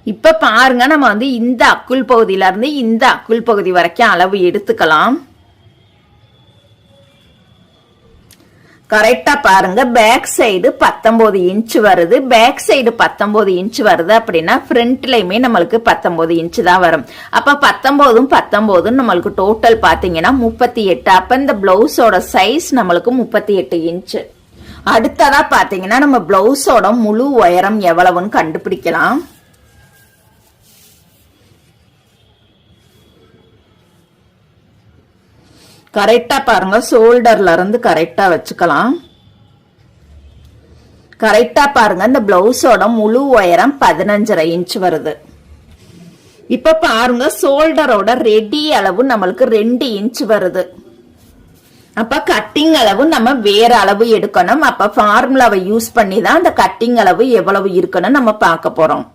இப்ப பாருங்க, நம்ம வந்து இந்த அக்குள் பகுதியில இருந்து இந்த அக்குள் பகுதி வரைக்கும் அளவு எடுத்துக்கலாம். கரெக்டா பாருங்க, பேக் சைடு 19 இன்ச் வருது. பேக் சைடு 19 இன்ச் வருது அப்படின்னா ஃப்ரண்ட்லயுமே நம்மளுக்கு 19 இன்ச் தான் வரும். அப்ப 19 நம்மளுக்கு டோட்டல் பாத்தீங்கன்னா 38. அப்ப இந்த பிளவுஸோட சைஸ் நம்மளுக்கு 38 இன்ச். அடுத்ததா பாத்தீங்கன்னா நம்ம பிளவுஸோட முழு உயரம் எவ்வளவுன்னு கண்டுபிடிக்கலாம். கரெக்டா பாருங்க, ஷோல்டர்ல இருந்து கரெக்டா வச்சுக்கலாம். கரெக்டா பாருங்க, இந்த பிளவுஸோட முழு உயரம் 15.5 இன்ச் வருது. இப்ப பாருங்க, ஷோல்டரோட ரெடி அளவு நம்மளுக்கு 2 இன்ச் வருது. அப்ப கட்டிங் அளவு நம்ம வேற அளவு எடுக்கணும். அப்ப ஃபார்முலாவை யூஸ் பண்ணி தான் அந்த கட்டிங் அளவு எவ்வளவு இருக்குன்னு நம்ம பார்க்க போறோம்.